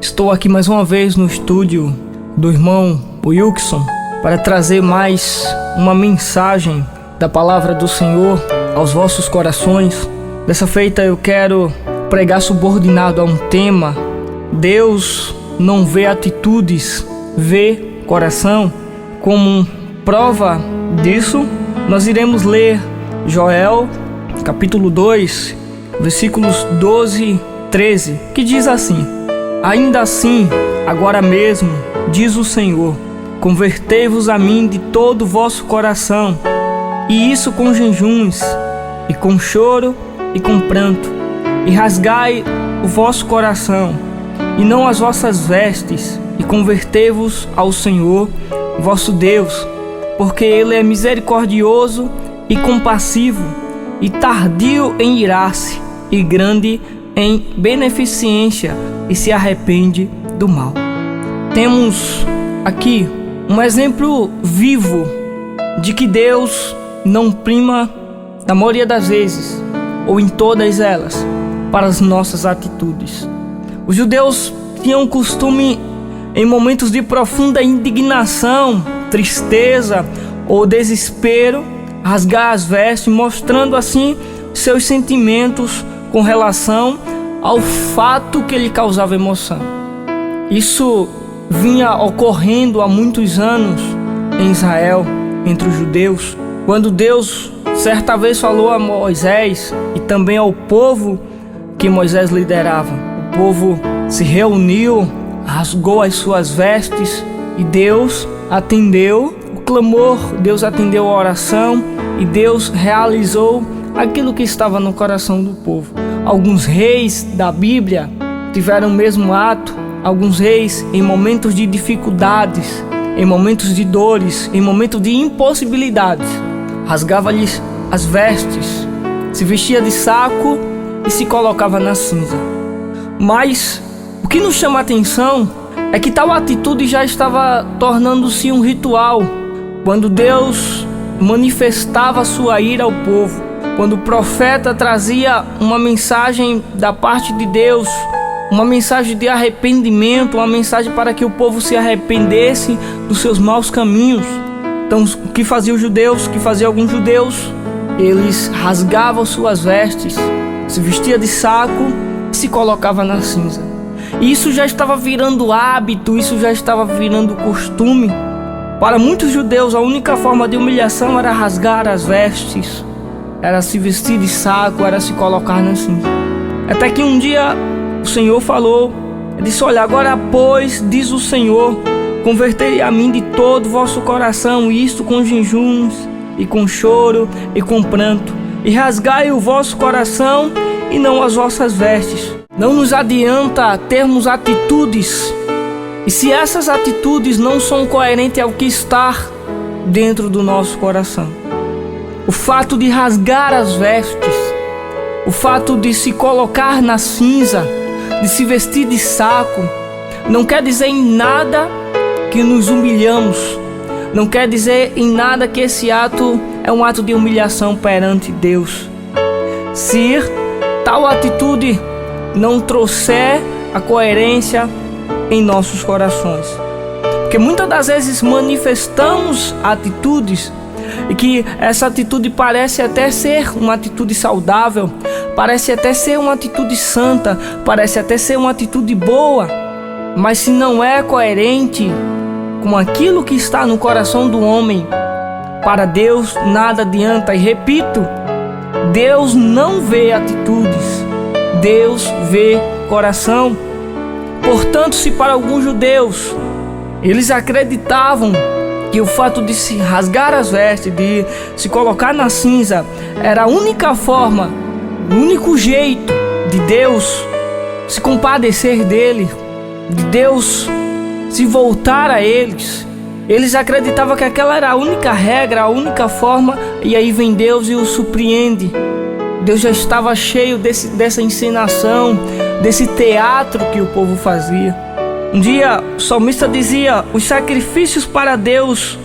Estou aqui mais uma vez no estúdio do irmão Wilson para trazer mais uma mensagem da palavra do Senhor aos vossos corações. Dessa feita eu quero pregar subordinado a um tema: Deus não vê atitudes, vê coração. Como prova disso, nós iremos ler Joel capítulo 2, versículos 12 e 13, que diz assim: Ainda assim, agora mesmo, diz o Senhor, convertei-vos a mim de todo o vosso coração, e isso com jejuns, e com choro, e com pranto, e rasgai o vosso coração, e não as vossas vestes, e convertei-vos ao Senhor, vosso Deus, porque Ele é misericordioso e compassivo, e tardio em irar-se, e grande em beneficência, e se arrepende do mal. Temos aqui um exemplo vivo de que Deus não prima, na maioria das vezes, ou em todas elas, para as nossas atitudes. Os judeus tinham costume, em momentos de profunda indignação, tristeza ou desespero, rasgar as vestes, mostrando assim seus sentimentos com relação ao fato que lhe causava emoção. Isso vinha ocorrendo há muitos anos em Israel, entre os judeus, quando Deus certa vez falou a Moisés e também ao povo que Moisés liderava. O povo se reuniu, rasgou as suas vestes e Deus atendeu o clamor, Deus atendeu a oração e Deus realizou aquilo que estava no coração do povo. Alguns reis da Bíblia tiveram o mesmo ato. Alguns reis, em momentos de dificuldades, em momentos de dores, em momentos de impossibilidades, rasgava-lhes as vestes, se vestia de saco e se colocava na cinza. Mas o que nos chama a atenção é que tal atitude já estava tornando-se um ritual. Quando Deus manifestava sua ira ao povo, quando o profeta trazia uma mensagem da parte de Deus, uma mensagem de arrependimento, uma mensagem para que o povo se arrependesse dos seus maus caminhos. Então, o que faziam os judeus? O que faziam alguns judeus? Eles rasgavam suas vestes, se vestia de saco e se colocava na cinza. E isso já estava virando hábito, isso já estava virando costume. Para muitos judeus, a única forma de humilhação era rasgar as vestes, era se vestir de saco, era se colocar na cinza. Até que um dia o Senhor falou, ele disse: olha, agora pois, diz o Senhor, convertei a mim de todo o vosso coração, e isto com jejuns, e com choro, e com pranto, e rasgai o vosso coração, e não as vossas vestes. Não nos adianta termos atitudes, e se essas atitudes não são coerentes ao que está dentro do nosso coração. O fato de rasgar as vestes, o fato de se colocar na cinza, de se vestir de saco, não quer dizer em nada que nos humilhamos, não quer dizer em nada que esse ato é um ato de humilhação perante Deus. Se tal atitude não trouxer a coerência em nossos corações, porque muitas das vezes manifestamos atitudes e que essa atitude parece até ser uma atitude saudável, parece até ser uma atitude santa, parece até ser uma atitude boa, mas se não é coerente com aquilo que está no coração do homem, para Deus nada adianta. E repito, Deus não vê atitudes, Deus vê coração. Portanto, se para alguns judeus eles acreditavam que o fato de se rasgar as vestes, de se colocar na cinza, era a única forma, o único jeito de Deus se compadecer dele, de Deus se voltar a eles, eles acreditavam que aquela era a única regra, a única forma, e aí vem Deus e os surpreende. Deus já estava cheio dessa encenação, desse teatro que o povo fazia. Um dia o salmista dizia: os sacrifícios para Deus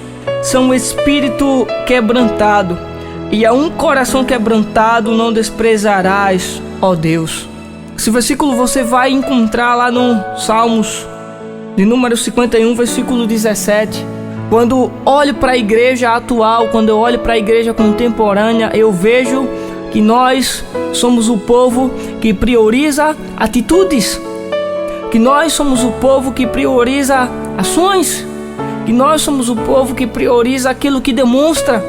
são um espírito quebrantado, e a um coração quebrantado não desprezarás, ó Deus. Esse versículo você vai encontrar lá no Salmos de número 51, versículo 17. Quando olho para a igreja atual, quando eu olho para a igreja contemporânea, eu vejo que nós somos o povo que prioriza atitudes, que nós somos o povo que prioriza ações, que nós somos o povo que prioriza aquilo que demonstra.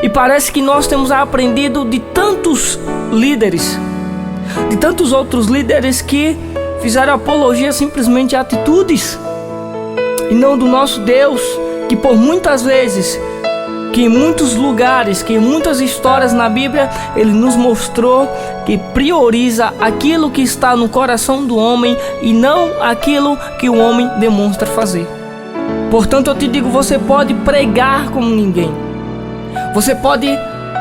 E parece que nós temos aprendido de tantos líderes, de tantos outros líderes que fizeram apologia simplesmente a atitudes e não do nosso Deus, que por muitas vezes, que em muitos lugares, que em muitas histórias na Bíblia, Ele nos mostrou que prioriza aquilo que está no coração do homem e não aquilo que o homem demonstra fazer. Portanto, eu te digo, você pode pregar como ninguém, você pode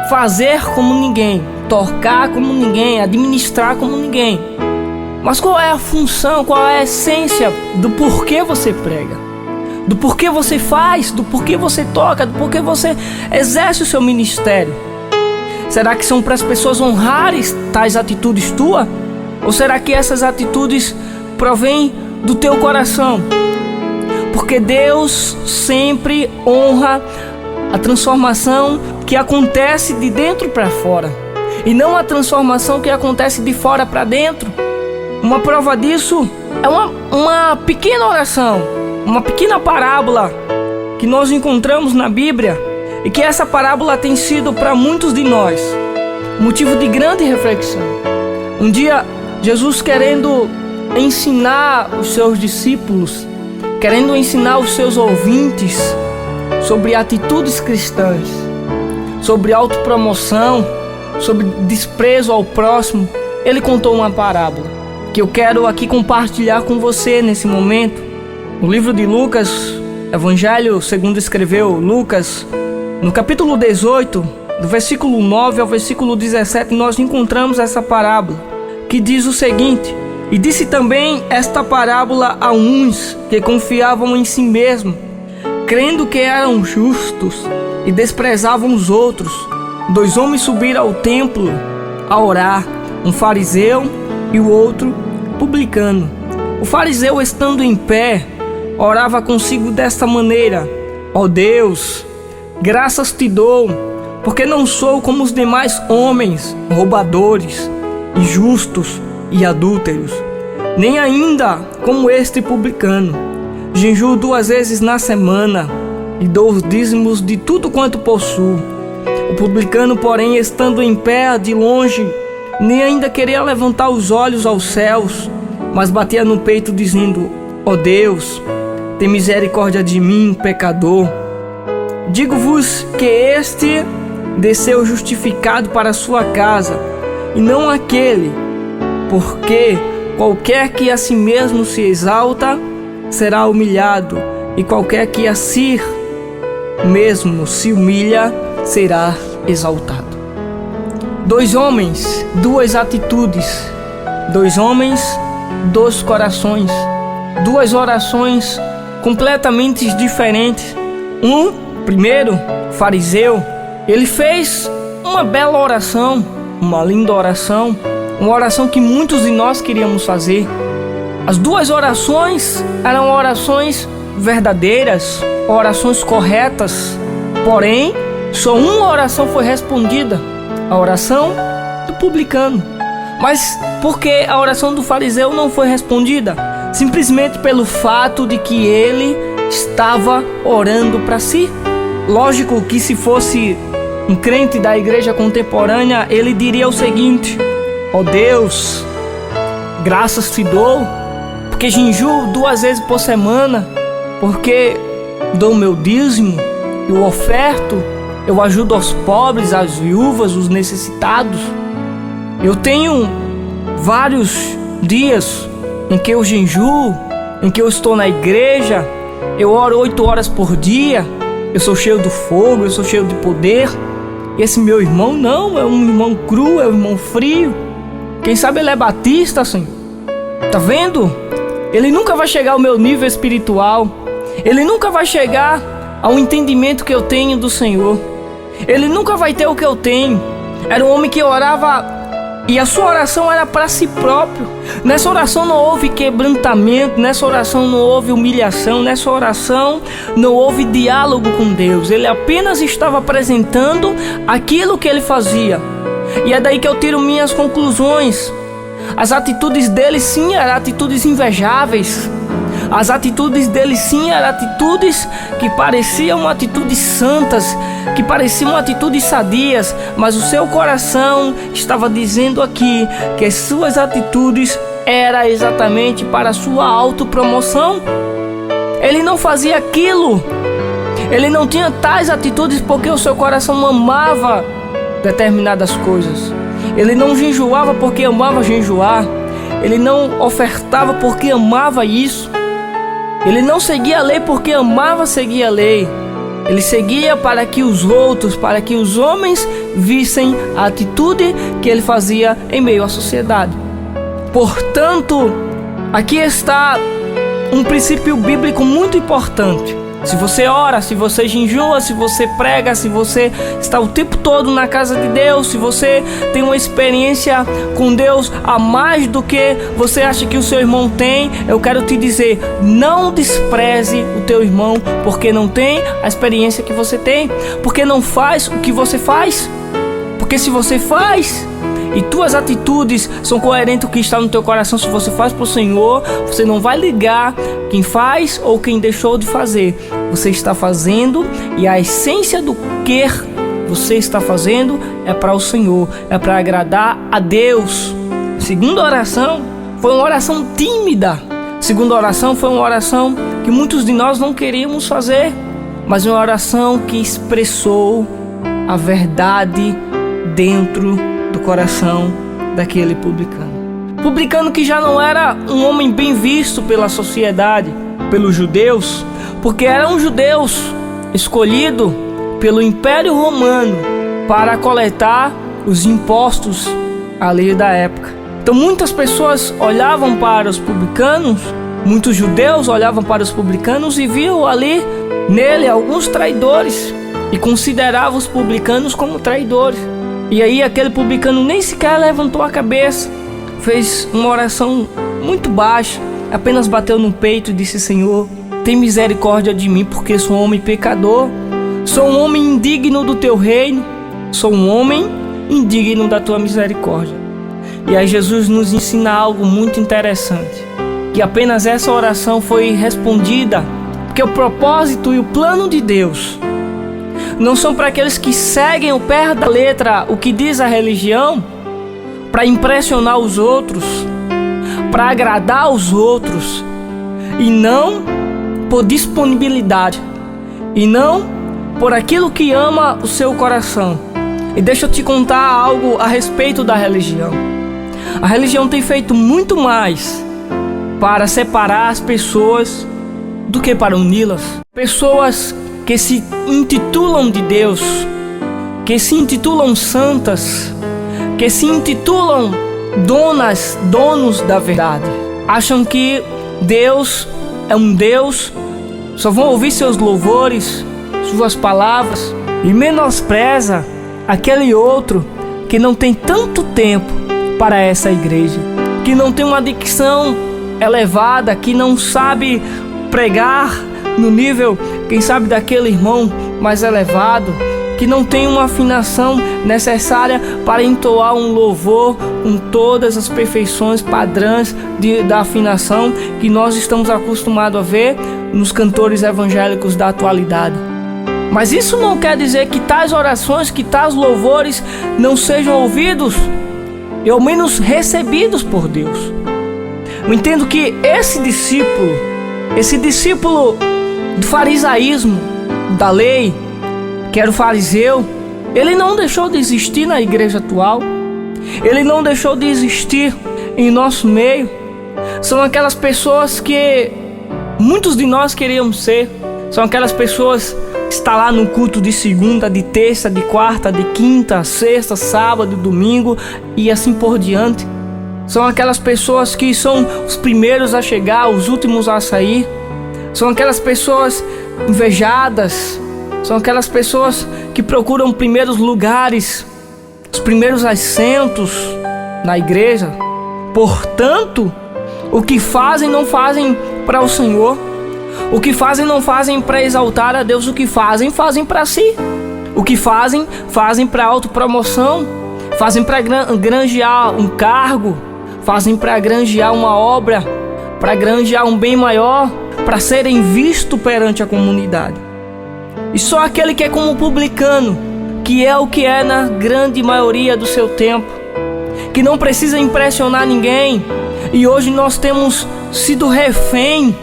fazer como ninguém, tocar como ninguém, administrar como ninguém, mas qual é a função, qual é a essência do porquê você prega? Do porquê você faz, do porquê você toca, do porquê você exerce o seu ministério? Será que são para as pessoas honrarem tais atitudes tuas? Ou será que essas atitudes provêm do teu coração? Porque Deus sempre honra a transformação que acontece de dentro para fora, e não a transformação que acontece de fora para dentro. Uma prova disso é uma pequena oração, uma pequena parábola que nós encontramos na Bíblia, e que essa parábola tem sido para muitos de nós motivo de grande reflexão. Um dia, Jesus, querendo ensinar os seus discípulos, querendo ensinar os seus ouvintes sobre atitudes cristãs, sobre autopromoção, sobre desprezo ao próximo, Ele contou uma parábola que eu quero aqui compartilhar com você nesse momento. No livro de Lucas, Evangelho segundo escreveu Lucas, no capítulo 18, do versículo 9 ao versículo 17, nós encontramos essa parábola, que diz o seguinte: E disse também esta parábola a uns que confiavam em si mesmos, crendo que eram justos, e desprezavam os outros. 2 homens subiram ao templo a orar, um fariseu e o outro publicano. O fariseu, estando em pé, orava consigo desta maneira: Ó Deus, graças te dou, porque não sou como os demais homens, roubadores, injustos e adúlteros, nem ainda como este publicano. Jejuo 2 vezes na semana e dou os dízimos de tudo quanto possuo. O publicano, porém, estando em pé de longe, nem ainda queria levantar os olhos aos céus, mas batia no peito dizendo: Ó Deus, tem misericórdia de mim, pecador. Digo-vos que este desceu justificado para a sua casa, e não aquele, porque qualquer que a si mesmo se exalta será humilhado, e qualquer que a si mesmo se humilha será exaltado. 2 homens, 2 atitudes, 2 homens, 2 corações, 2 orações completamente diferentes. Primeiro, fariseu, ele fez uma bela oração, uma linda oração, uma oração que muitos de nós queríamos fazer. As 2 orações eram orações verdadeiras, orações corretas, porém, só uma oração foi respondida, a oração do publicano. Mas por que a oração do fariseu não foi respondida? Simplesmente pelo fato de que ele estava orando para si. Lógico que se fosse um crente da igreja contemporânea, ele diria o seguinte: ó Deus, graças te dou, porque jejuo 2 vezes por semana, porque dou meu dízimo, eu oferto, eu ajudo aos pobres, às viúvas, os necessitados. Eu tenho vários dias em que eu jejuo, em que eu estou na igreja, eu oro 8 horas por dia, eu sou cheio do fogo, eu sou cheio de poder. E esse meu irmão não, é um irmão cru, é um irmão frio. Quem sabe ele é batista, assim. Tá vendo? Ele nunca vai chegar ao meu nível espiritual. Ele nunca vai chegar ao entendimento que eu tenho do Senhor. Ele nunca vai ter o que eu tenho. Era um homem que orava E a sua oração era para si próprio. Nessa oração não houve quebrantamento, nessa oração não houve humilhação, nessa oração não houve diálogo com Deus. Ele apenas estava apresentando aquilo que ele fazia. E é daí que eu tiro minhas conclusões. As atitudes dele sim eram atitudes invejáveis. As atitudes dele sim eram atitudes que pareciam atitudes santas, que pareciam atitudes sadias, mas o seu coração estava dizendo aqui que as suas atitudes eram exatamente para a sua autopromoção. Ele não fazia aquilo, ele não tinha tais atitudes porque o seu coração amava determinadas coisas. Ele não jejuava porque amava jejuar, ele não ofertava porque amava isso. Ele não seguia a lei porque amava seguir a lei. Ele seguia para que os outros, para que os homens vissem a atitude que ele fazia em meio à sociedade. Portanto, aqui está um princípio bíblico muito importante. Se você ora, se você jejua, se você prega, se você está o tempo todo na casa de Deus, se você tem uma experiência com Deus a mais do que você acha que o seu irmão tem, eu quero te dizer, não despreze o teu irmão porque não tem a experiência que você tem, porque não faz o que você faz. Porque se você faz e tuas atitudes são coerentes com o que está no teu coração, se você faz para o Senhor, você não vai ligar quem faz ou quem deixou de fazer. Você está fazendo e a essência do que você está fazendo é para o Senhor, é para agradar a Deus. Segunda oração foi uma oração tímida. Segunda oração foi uma oração que muitos de nós não queríamos fazer, mas uma oração que expressou a verdade dentro do coração daquele publicano. Publicano que já não era um homem bem visto pela sociedade, pelos judeus, porque eram judeus escolhidos pelo Império Romano para coletar os impostos ali da época. Então muitas pessoas olhavam para os publicanos, muitos judeus olhavam para os publicanos e viam ali nele alguns traidores e consideravam os publicanos como traidores. E aí aquele publicano nem sequer levantou a cabeça, fez uma oração muito baixa, apenas bateu no peito e disse: Senhor, tem misericórdia de mim, porque sou um homem pecador, sou um homem indigno do teu reino, sou um homem indigno da tua misericórdia. E aí Jesus nos ensina algo muito interessante, que apenas essa oração foi respondida, porque o propósito e o plano de Deus não são para aqueles que seguem ao pé da letra o que diz a religião, para impressionar os outros, para agradar os outros, e não por disponibilidade, e não por aquilo que ama o seu coração. E deixa eu te contar algo a respeito da religião. A religião tem feito muito mais para separar as pessoas do que para uni-las. Pessoas que se intitulam de Deus, que se intitulam santas, que se intitulam donos da verdade, acham que Deus é um Deus, só vão ouvir seus louvores, suas palavras, e menospreza aquele outro que não tem tanto tempo para essa igreja, que não tem uma dicção elevada, que não sabe pregar no nível, quem sabe, daquele irmão mais elevado, que não tem uma afinação necessária para entoar um louvor com todas as perfeições padrões da afinação que nós estamos acostumados a ver nos cantores evangélicos da atualidade. Mas isso não quer dizer que tais orações, que tais louvores não sejam ouvidos e ao menos recebidos por Deus. Eu entendo que esse discípulo do farisaísmo, da lei, que era o fariseu, ele não deixou de existir na igreja atual, ele não deixou de existir em nosso meio. São aquelas pessoas que muitos de nós queríamos ser, são aquelas pessoas que estão lá no culto de segunda, de terça, de quarta, de quinta, sexta, sábado, domingo e assim por diante. São aquelas pessoas que são os primeiros a chegar, os últimos a sair. São aquelas pessoas invejadas, são aquelas pessoas que procuram primeiros lugares, os primeiros assentos, na igreja. Portanto, o que fazem não fazem para o Senhor. O que fazem não fazem para exaltar a Deus. O que fazem, fazem para si. O que fazem, fazem para autopromoção. Fazem para granjear um cargo. Fazem para granjear uma obra. Para granjear um bem maior. Para serem vistos perante a comunidade. E só aquele que é como publicano, que é o que é na grande maioria do seu tempo, que não precisa impressionar ninguém. E hoje nós temos sido refém.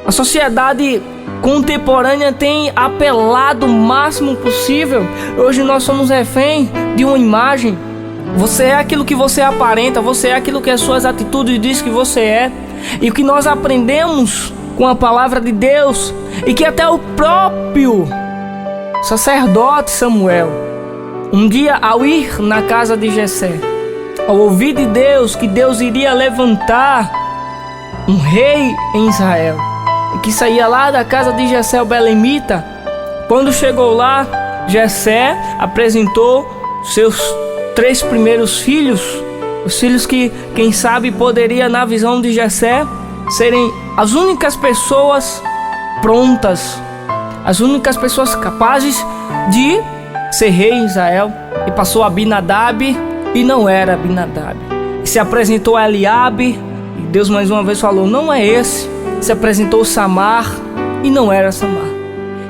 A sociedade contemporânea tem apelado o máximo possível. Hoje nós somos refém de uma imagem. Você é aquilo que você aparenta, você é aquilo que as suas atitudes dizem que você é. E o que nós aprendemos com a palavra de Deus, e que até o próprio sacerdote Samuel, um dia ao ir na casa de Jessé, ao ouvir de Deus que Deus iria levantar um rei em Israel, e que saía lá da casa de Jessé o belemita, quando chegou lá, Jessé apresentou seus 3 primeiros filhos, os filhos que, quem sabe, poderia, na visão de Jessé, serem as únicas pessoas prontas, as únicas pessoas capazes de ser rei em Israel. E passou Abinadab, e não era Abinadab. E se apresentou a Eliabe, e Deus mais uma vez falou, não é esse. Se apresentou Samar, e não era Samar.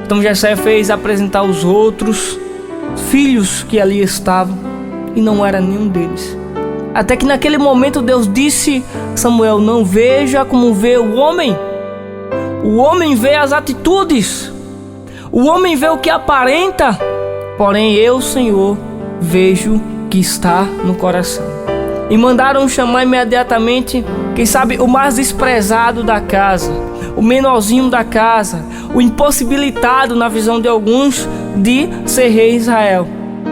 Então Jessé fez apresentar os outros filhos que ali estavam, e não era nenhum deles. Até que naquele momento Deus disse a Samuel, não veja como vê o homem. O homem vê as atitudes. O homem vê o que aparenta. Porém eu, Senhor, vejo que está no coração. E mandaram chamar imediatamente, quem sabe, o mais desprezado da casa, o menorzinho da casa, o impossibilitado na visão de alguns de ser rei em Israel.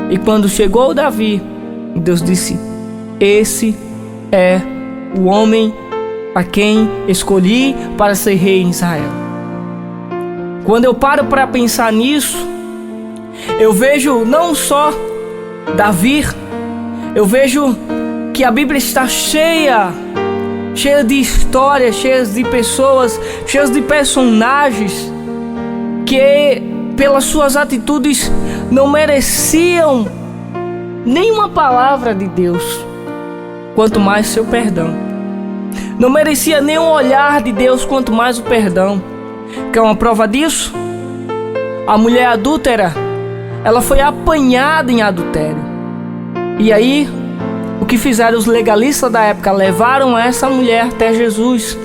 E quando chegou Davi, Deus disse, esse é o homem a quem escolhi para ser rei em Israel. Quando eu paro para pensar nisso, eu vejo não só Davi, eu vejo que a Bíblia está cheia de histórias, cheia de pessoas, cheia de personagens que pelas suas atitudes não mereciam nenhuma palavra de Deus, quanto mais seu perdão. Não merecia nenhum olhar de Deus, quanto mais o perdão. Quer uma prova disso? A mulher adúltera, ela foi apanhada em adultério. E aí, o que fizeram os legalistas da época? Levaram essa mulher até Jesus.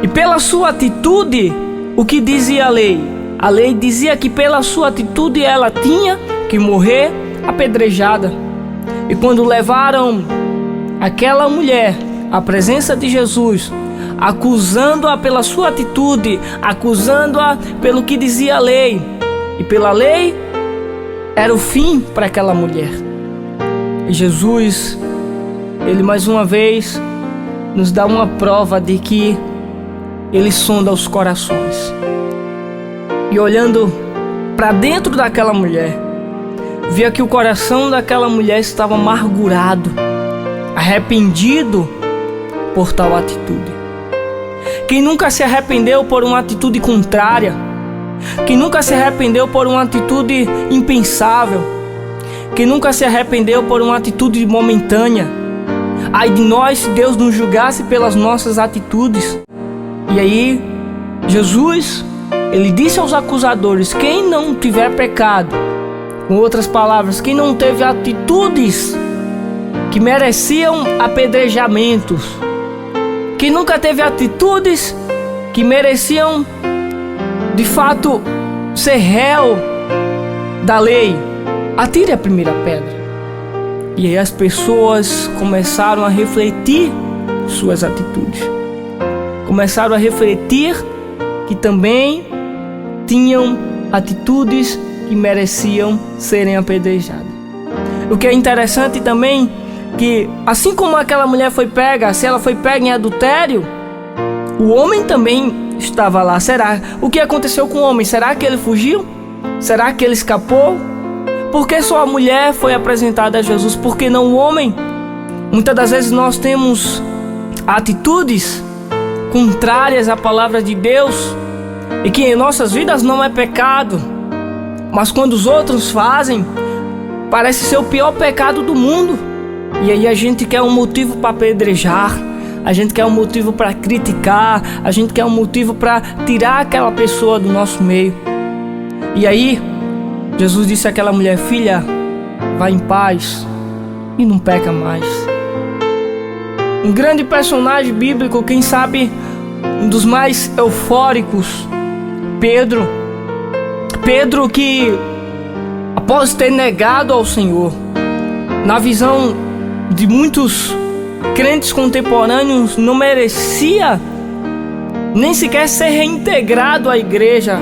E pela sua atitude, o que dizia a lei? A lei dizia que pela sua atitude ela tinha que morrer apedrejada. E quando levaram aquela mulher à presença de Jesus, acusando-a pela sua atitude, acusando-a pelo que dizia a lei, e pela lei era o fim para aquela mulher. E Jesus, ele mais uma vez nos dá uma prova de que ele sonda os corações. E olhando para dentro daquela mulher, via que o coração daquela mulher estava amargurado, arrependido por tal atitude. Quem nunca se arrependeu por uma atitude contrária? Quem nunca se arrependeu por uma atitude impensável? Quem nunca se arrependeu por uma atitude momentânea? Ai de nós se Deus nos julgasse pelas nossas atitudes. E aí, Jesus, ele disse aos acusadores, quem não tiver pecado, com outras palavras, quem não teve atitudes que mereciam apedrejamentos, quem nunca teve atitudes que mereciam de fato ser réu da lei, atire a primeira pedra. E aí as pessoas começaram a refletir suas atitudes, começaram a refletir que também tinham atitudes que mereciam serem apedrejadas. O que é interessante também, que assim como aquela mulher foi pega, se ela foi pega em adultério, o homem também estava lá. Será? O que aconteceu com o homem? Será que ele fugiu? Será que ele escapou? Por que só a mulher foi apresentada a Jesus? Por que não o homem? Muitas das vezes nós temos atitudes contrárias à palavra de Deus e que em nossas vidas não é pecado, mas quando os outros fazem, parece ser o pior pecado do mundo. E aí a gente quer um motivo para apedrejar, a gente quer um motivo para criticar, a gente quer um motivo para tirar aquela pessoa do nosso meio. E aí Jesus disse àquela mulher: filha, vá em paz e não peca mais. Um grande personagem bíblico, quem sabe um dos mais eufóricos, Pedro que após ter negado ao Senhor, na visão de muitos crentes contemporâneos, não merecia nem sequer ser reintegrado à igreja,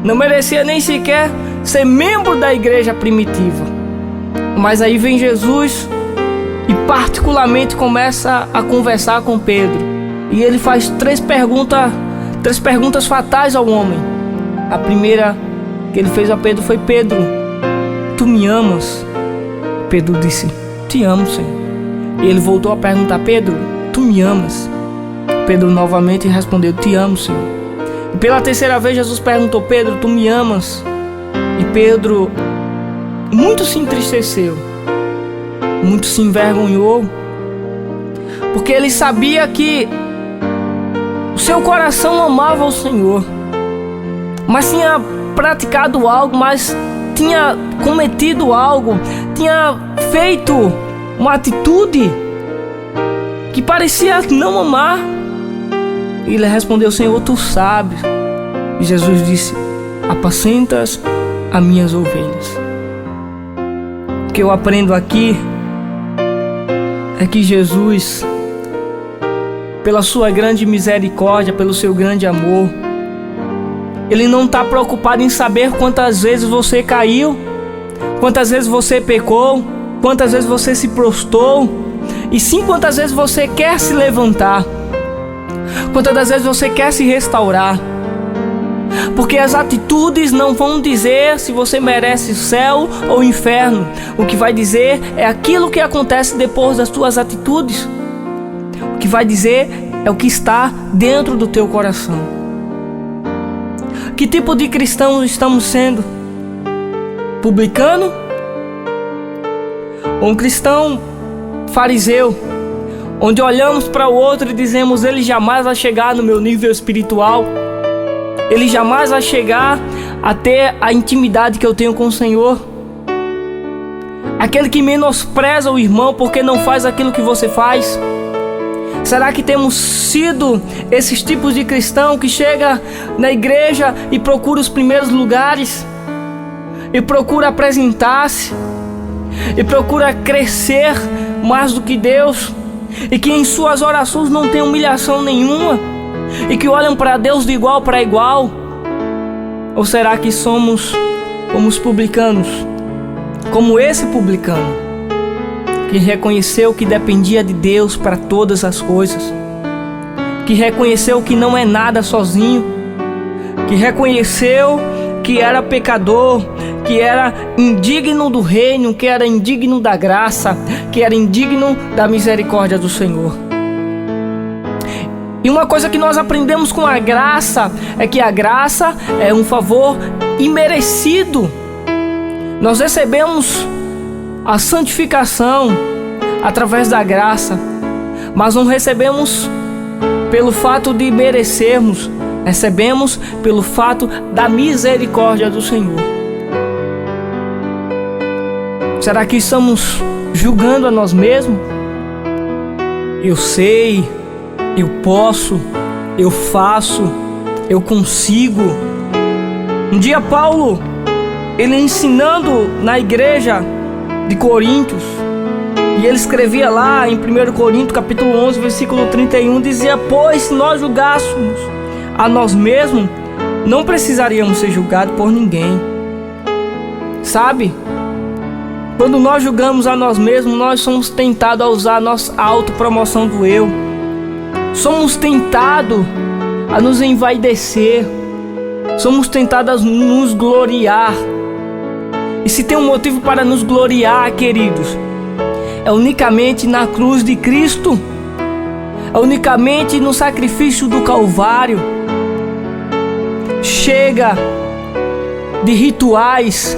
não merecia nem sequer ser membro da igreja primitiva. Mas aí vem Jesus e particularmente começa a conversar com Pedro, e ele faz três perguntas fatais ao homem. A primeira que ele fez a Pedro foi: Pedro, tu me amas? Pedro disse: te amo, Senhor. E ele voltou a perguntar: Pedro, tu me amas? Pedro novamente respondeu: te amo, Senhor. E pela terceira vez Jesus perguntou: Pedro, tu me amas? E Pedro muito se entristeceu, muito se envergonhou, porque ele sabia que o seu coração amava o Senhor, mas tinha praticado algo, mas tinha cometido algo, tinha feito uma atitude que parecia não amar. E ele respondeu: Senhor, tu sabes. E Jesus disse: apacentas as minhas ovelhas. O que eu aprendo aqui é que Jesus, pela sua grande misericórdia, pelo seu grande amor, Ele não está preocupado em saber quantas vezes você caiu, quantas vezes você pecou, quantas vezes você se prostrou, e sim quantas vezes você quer se levantar, quantas das vezes você quer se restaurar. Porque as atitudes não vão dizer se você merece céu ou inferno. O que vai dizer é aquilo que acontece depois das tuas atitudes. O que vai dizer é o que está dentro do teu coração. Que tipo de cristão estamos sendo? Publicano? Ou um cristão fariseu, onde olhamos para o outro e dizemos: ele jamais vai chegar no meu nível espiritual, ele jamais vai chegar a ter a intimidade que eu tenho com o Senhor. Aquele que menospreza o irmão porque não faz aquilo que você faz. Será que temos sido esses tipos de cristão que chega na igreja e procura os primeiros lugares, e procura apresentar-se, e procura crescer mais do que Deus, e que em suas orações não tem humilhação nenhuma, e que olham para Deus de igual para igual? Ou será que somos como os publicanos, como esse publicano que reconheceu que dependia de Deus para todas as coisas, que reconheceu que não é nada sozinho, que reconheceu que era pecador, que era indigno do reino, que era indigno da graça, que era indigno da misericórdia do Senhor? E uma coisa que nós aprendemos com a graça é que a graça é um favor imerecido. Nós recebemos a santificação através da graça, mas não recebemos pelo fato de merecermos, recebemos pelo fato da misericórdia do Senhor. Será que estamos julgando a nós mesmos? Eu sei, eu posso, eu faço, eu consigo. Um dia Paulo, ele ensinando na igreja de Coríntios, e ele escrevia lá em 1 Coríntios capítulo 11, versículo 31, dizia: pois se nós julgássemos a nós mesmos, não precisaríamos ser julgados por ninguém. Sabe? Quando nós julgamos a nós mesmos, nós somos tentados a usar a nossa autopromoção do eu. Somos tentados a nos envaidecer. Somos tentados a nos gloriar. E se tem um motivo para nos gloriar, queridos, é unicamente na cruz de Cristo, é unicamente no sacrifício do Calvário. Chega de rituais,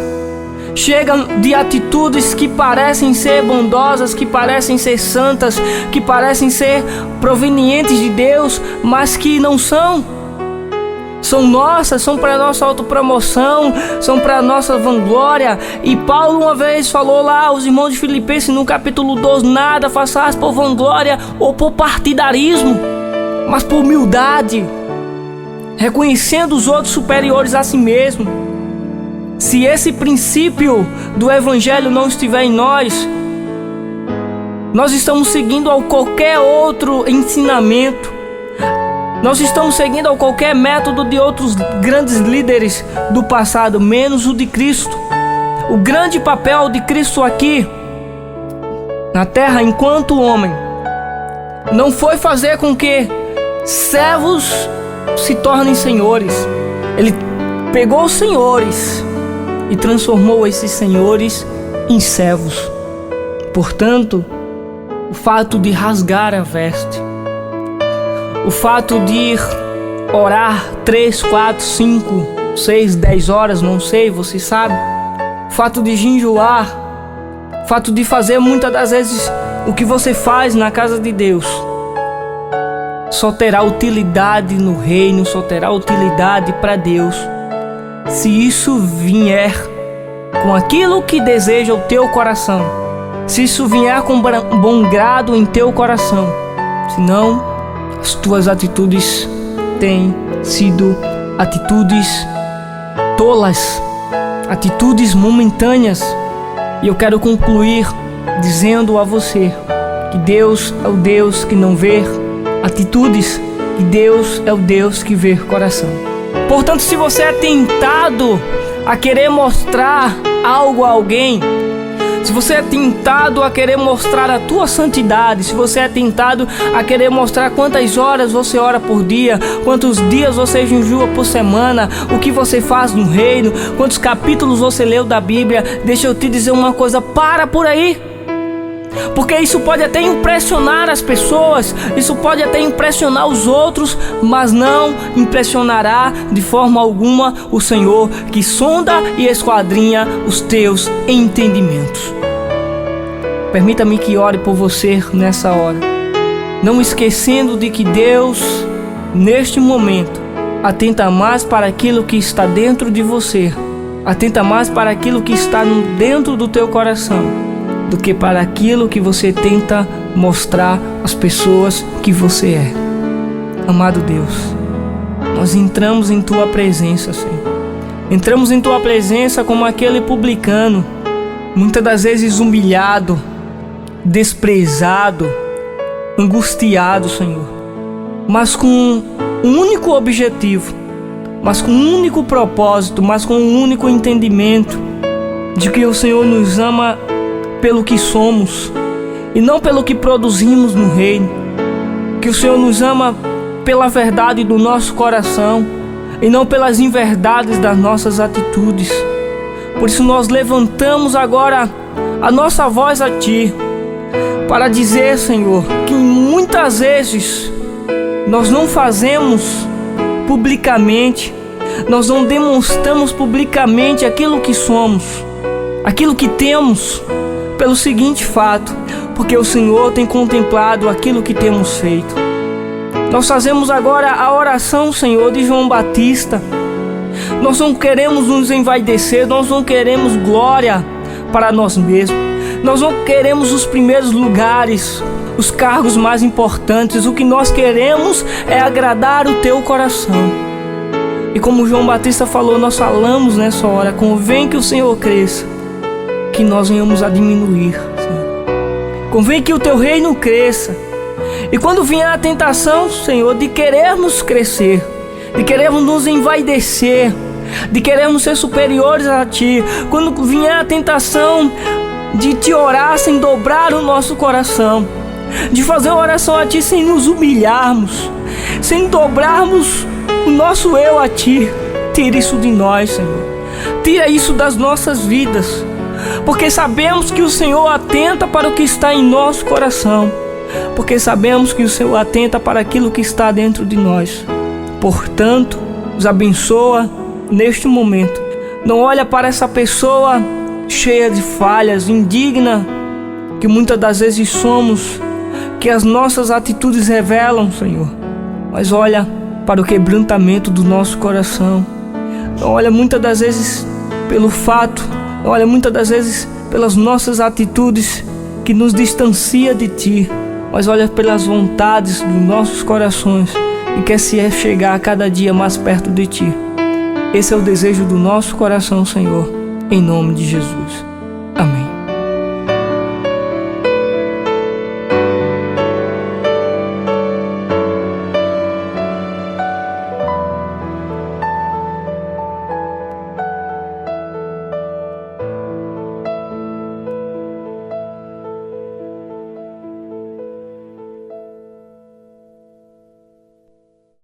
chega de atitudes que parecem ser bondosas, que parecem ser santas, que parecem ser provenientes de Deus, mas que não são. São nossas, são para nossa autopromoção, são para nossa vanglória. E Paulo uma vez falou lá aos irmãos de Filipenses no capítulo 12: nada façais por vanglória ou por partidarismo, mas por humildade, reconhecendo os outros superiores a si mesmo. Se esse princípio do evangelho não estiver em nós, nós estamos seguindo a qualquer outro ensinamento, nós estamos seguindo a qualquer método de outros grandes líderes do passado, menos o de Cristo. O grande papel de Cristo aqui na terra enquanto homem não foi fazer com que servos se tornem senhores. Ele pegou os senhores e transformou esses senhores em servos. Portanto, o fato de rasgar a veste, o fato de ir orar 3, 4, 5, 6, 10 horas, não sei, você sabe, o fato de jejuar, o fato de fazer muitas das vezes o que você faz na casa de Deus, só terá utilidade no reino, só terá utilidade para Deus se isso vier com aquilo que deseja o teu coração, se isso vier com bom grado em teu coração. Senão, as tuas atitudes têm sido atitudes tolas, atitudes momentâneas. E eu quero concluir dizendo a você que Deus é o Deus que não vê atitudes, e Deus é o Deus que vê coração. Portanto, se você é tentado a querer mostrar algo a alguém, se você é tentado a querer mostrar a tua santidade, se você é tentado a querer mostrar quantas horas você ora por dia, quantos dias você jejua por semana, o que você faz no reino, quantos capítulos você leu da Bíblia, deixa eu te dizer uma coisa: para por aí. Porque isso pode até impressionar as pessoas, isso pode até impressionar os outros, mas não impressionará de forma alguma o Senhor, que sonda e esquadrinha os teus entendimentos. Permita-me que ore por você nessa hora, não esquecendo de que Deus, neste momento, atenta mais para aquilo que está dentro de você, atenta mais para aquilo que está dentro do teu coração, do que para aquilo que você tenta mostrar às pessoas que você é. Amado Deus, nós entramos em Tua presença, Senhor. Entramos em Tua presença como aquele publicano, muitas das vezes humilhado, desprezado, angustiado, Senhor, mas com um único objetivo, mas com um único propósito, mas com um único entendimento de que o Senhor nos ama pelo que somos e não pelo que produzimos no reino, que o Senhor nos ama pela verdade do nosso coração e não pelas inverdades das nossas atitudes. Por isso nós levantamos agora a nossa voz a Ti para dizer, Senhor, que muitas vezes nós não fazemos publicamente, nós não demonstramos publicamente aquilo que somos, aquilo que temos, pelo seguinte fato: porque o Senhor tem contemplado aquilo que temos feito. Nós fazemos agora a oração, Senhor, de João Batista. Nós não queremos nos envaidecer, nós não queremos glória para nós mesmos, nós não queremos os primeiros lugares, os cargos mais importantes. O que nós queremos é agradar o Teu coração. E como João Batista falou, nós falamos nessa hora: convém que o Senhor cresça, que nós venhamos a diminuir, Senhor. Convém que o Teu reino cresça. E quando vier a tentação, Senhor, de querermos crescer, de querermos nos envaidecer, de querermos ser superiores a Ti, quando vier a tentação de Te orar sem dobrar o nosso coração, de fazer uma oração a Ti sem nos humilharmos, sem dobrarmos o nosso eu a Ti, tira isso de nós, Senhor. Tira isso das nossas vidas, porque sabemos que o Senhor atenta para o que está em nosso coração, porque sabemos que o Senhor atenta para aquilo que está dentro de nós. Portanto, nos abençoa neste momento. Não olha para essa pessoa cheia de falhas, indigna, que muitas das vezes somos, que as nossas atitudes revelam, Senhor, mas olha para o quebrantamento do nosso coração. Não olha muitas das vezes pelo fato, não olha muitas das vezes pelas nossas atitudes que nos distancia de Ti, mas olha pelas vontades dos nossos corações e quer se chegar a cada dia mais perto de Ti. Esse é o desejo do nosso coração, Senhor, em nome de Jesus.